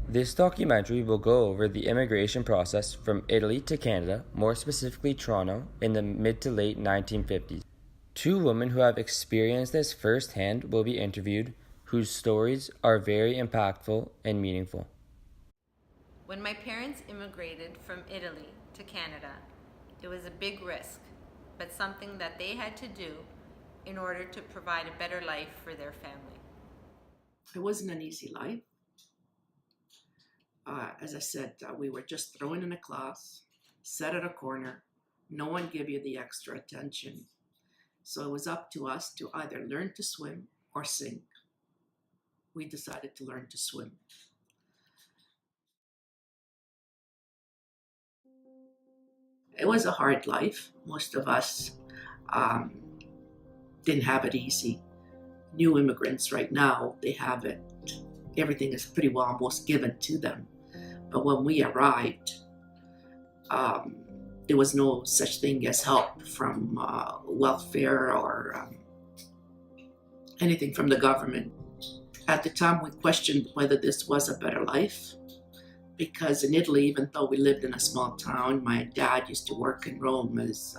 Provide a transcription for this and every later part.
This documentary will go over the immigration process from Italy to Canada, more specifically Toronto, in the mid to late 1950s. Two women who have experienced this firsthand will be interviewed, whose stories are very impactful and meaningful. When my parents immigrated from Italy to Canada, it was a big risk, but something that they had to do in order to provide a better life for their family. It wasn't an easy life. As I said, we were just thrown in a class, set at a corner. No one gave you the extra attention. So it was up to us to either learn to swim or sink. We decided to learn to swim. It was a hard life. Most of us um, didn't have it easy. New immigrants right now, they have it. Everything is pretty well almost given to them. But when we arrived, there was no such thing as help from welfare or anything from the government. At the time, we questioned whether this was a better life, because in Italy, even though we lived in a small town, my dad used to work in Rome as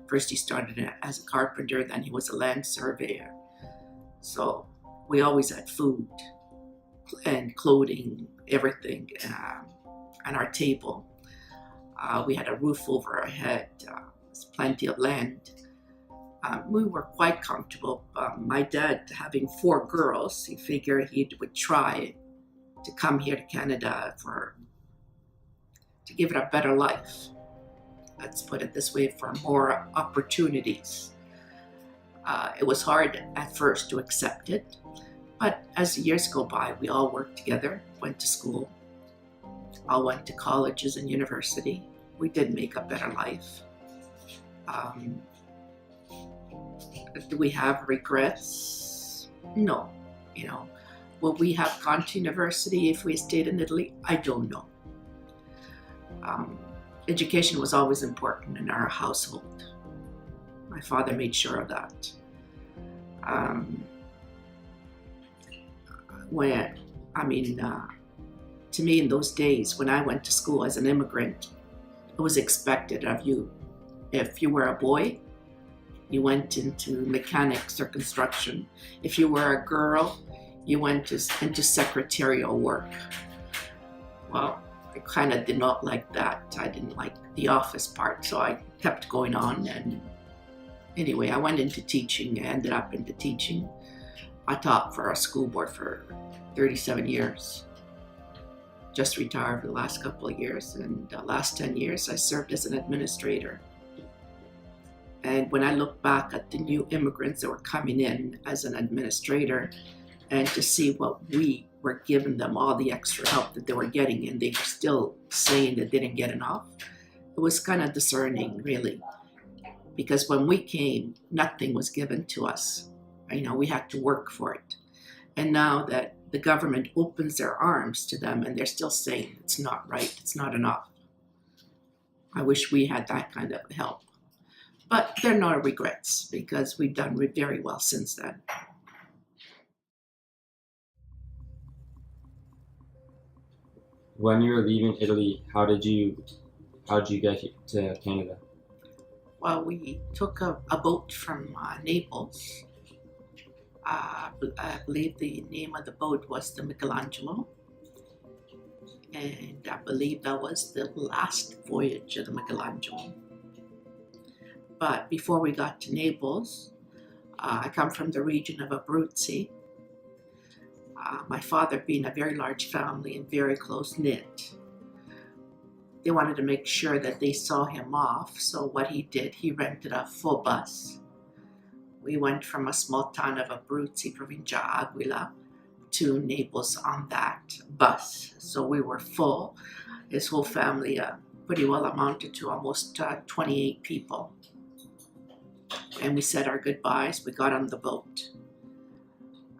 first he started as a carpenter, then he was a land surveyor. So we always had food and clothing, everything, on our table. We had a roof over our head, plenty of land. We were quite comfortable. My dad, having 4 girls, he figured he would try to come here to Canada to give it a better life. Let's put it this way, for more opportunities. It was hard at first to accept it, but as the years go by, we all worked together, went to school, all went to colleges and university. We did make a better life. Do we have regrets? No. Would we have gone to university if we stayed in Italy? I don't know. Education was always important in our household. My father made sure of that. To me in those days, when I went to school as an immigrant, it was expected of you. If you were a boy, you went into mechanics or construction. If you were a girl, you went into secretarial work. Well, I kind of did not like that. I didn't like the office part, so I kept going on. And anyway, I went into teaching. I ended up into teaching. I taught for our school board for 37 years. Just retired for the last couple of years, and the last 10 years I served as an administrator. And when I look back at the new immigrants that were coming in as an administrator, and to see what we were giving them, all the extra help that they were getting, and they were still saying that they didn't get enough, it was kind of discerning, really. Because when we came, nothing was given to us. We had to work for it. And now that the government opens their arms to them, and they're still saying it's not right, it's not enough. I wish we had that kind of help. But there are no regrets, because we've done very well since then. When you were leaving Italy, how did you get to Canada? Well, we took a boat from Naples. I believe the name of the boat was the Michelangelo. And I believe that was the last voyage of the Michelangelo. But before we got to Naples, I come from the region of Abruzzi. My father being a very large family and very close-knit, they wanted to make sure that they saw him off. So what he did, he rented a full bus. We went from a small town of Abruzzi, Provincia Aquila, to Naples on that bus. So we were full. His whole family pretty well amounted to almost 28 people. And we said our goodbyes. We got on the boat.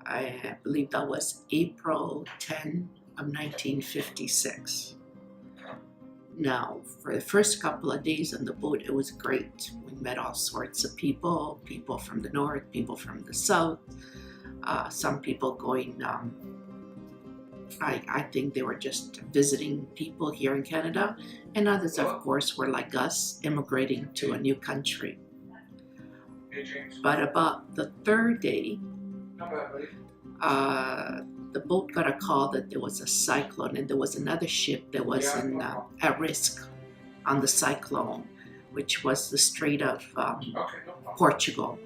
I believe that was April 10 of 1956. Now, for the first couple of days on the boat, it was great. We met all sorts of people from the north, people from the south, some people going I think they were just visiting people here in Canada, and others, of course, were like us, immigrating to a new country. But about the third day, the boat got a call that there was a cyclone, and there was another ship that was at risk on the cyclone, which was the Strait of Portugal.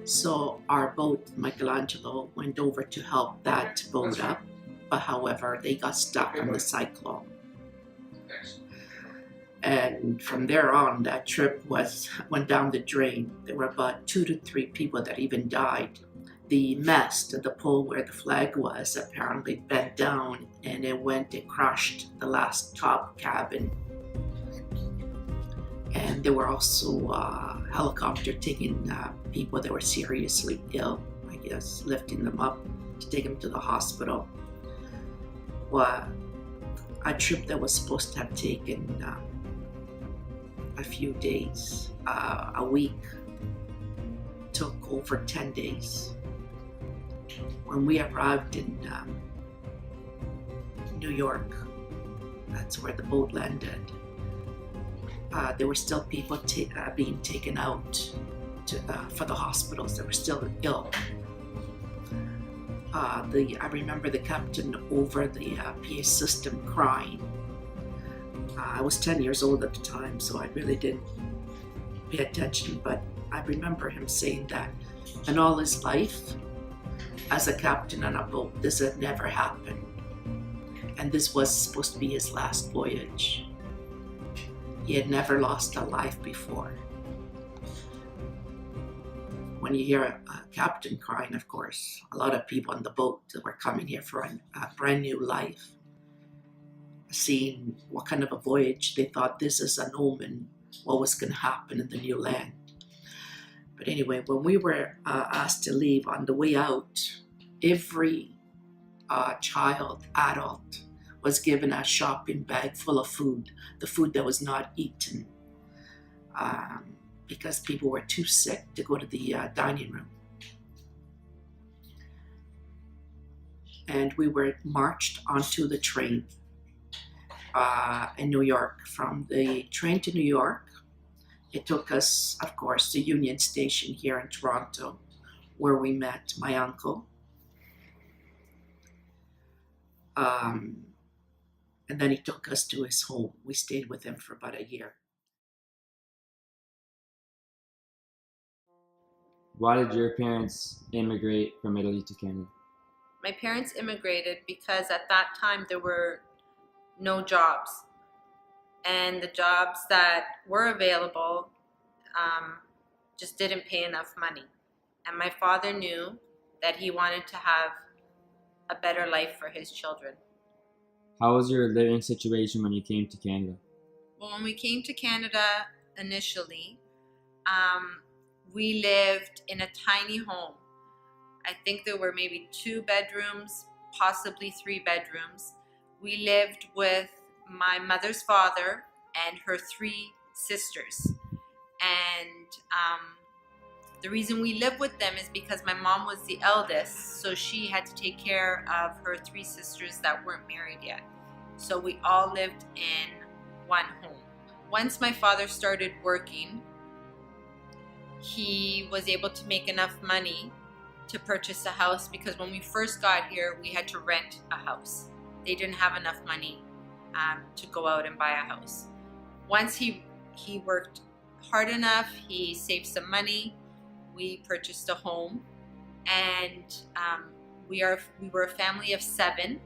So our boat, Michelangelo, went over to help that boat up, but however, they got stuck on the cyclone. And from there on, that trip went down the drain. There were about 2 to 3 people that even died. The mast at the pole where the flag was apparently bent down, and it crushed the last top cabin. And there were also helicopter taking people that were seriously ill, I guess, lifting them up to take them to the hospital. Well, a trip that was supposed to have taken a few days, a week, took over 10 days. When we arrived in New York, that's where the boat landed, there were still people being taken out for the hospitals that were still ill. I remember the captain over the PA system crying. I was 10 years old at the time, so I really didn't pay attention, but I remember him saying that in all his life as a captain on a boat, this had never happened. And this was supposed to be his last voyage. He had never lost a life before. When you hear a captain crying, of course, a lot of people on the boat that were coming here for a brand new life, seeing what kind of a voyage, they thought this is an omen, what was going to happen in the new land. But anyway, when we were asked to leave, on the way out, every child, adult, was given a shopping bag full of food, the food that was not eaten, because people were too sick to go to the dining room. And we were marched onto the train in New York. From the train to New York, it took us, of course, to Union Station here in Toronto, where we met my uncle. And then he took us to his home. We stayed with him for about a year. Why did your parents immigrate from Italy to Canada? My parents immigrated because at that time there were no jobs. And the jobs that were available just didn't pay enough money. And my father knew that he wanted to have a better life for his children. How was your living situation when you came to Canada? Well, when we came to Canada initially, we lived in a tiny home. I think there were maybe 2 bedrooms, possibly 3 bedrooms. We lived with my mother's father and her 3 sisters. And the reason we lived with them is because my mom was the eldest, so she had to take care of her 3 sisters that weren't married yet. So we all lived in one home. Once my father started working, he was able to make enough money to purchase a house, because when we first got here, we had to rent a house. They didn't have enough money to go out and buy a house. Once he worked hard enough, he saved some money, we purchased a home, and we were a family of 7,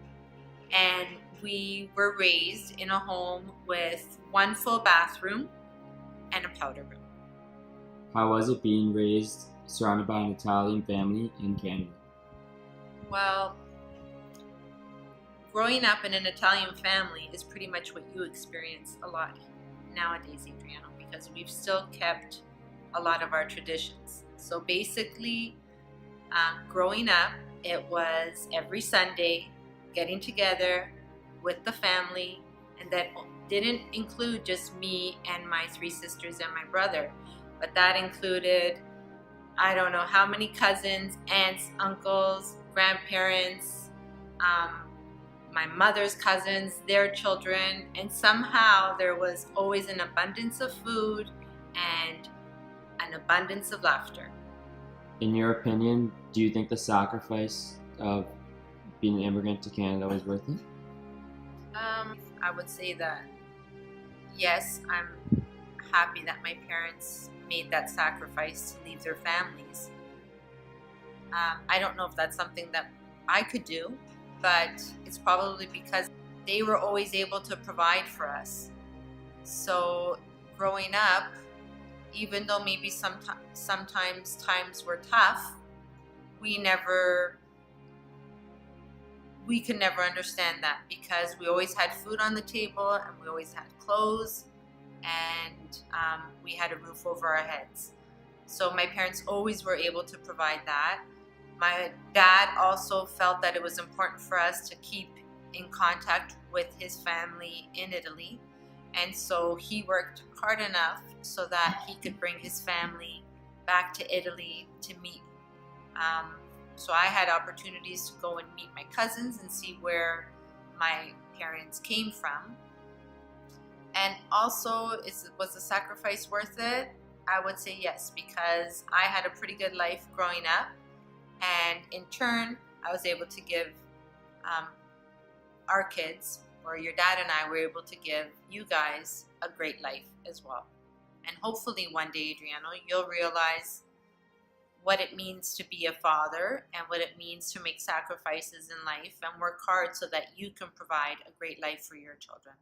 and we were raised in a home with 1 full bathroom and a powder room. How was it being raised surrounded by an Italian family in Canada? Well, growing up in an Italian family is pretty much what you experience a lot nowadays, Adriano, because we've still kept a lot of our traditions. So basically, growing up, it was every Sunday getting together with the family, and that didn't include just me and my 3 sisters and my brother, but that included, I don't know how many cousins, aunts, uncles, grandparents, my mother's cousins, their children, and somehow there was always an abundance of food and an abundance of laughter. In your opinion, do you think the sacrifice of being an immigrant to Canada was worth it? I would say that yes, I'm happy that my parents made that sacrifice to leave their families. I don't know if that's something that I could do, but it's probably because they were always able to provide for us. So growing up, even though maybe sometimes times were tough, we could never understand that because we always had food on the table and we always had clothes and we had a roof over our heads. So my parents always were able to provide that. My dad also felt that it was important for us to keep in contact with his family in Italy. And so he worked hard enough so that he could bring his family back to Italy to meet. So I had opportunities to go and meet my cousins and see where my parents came from. And also, was the sacrifice worth it? I would say yes, because I had a pretty good life growing up. And in turn, I was able to give our kids, or your dad and I were able to give you guys a great life as well. And hopefully one day, Adriano, you'll realize what it means to be a father and what it means to make sacrifices in life and work hard so that you can provide a great life for your children.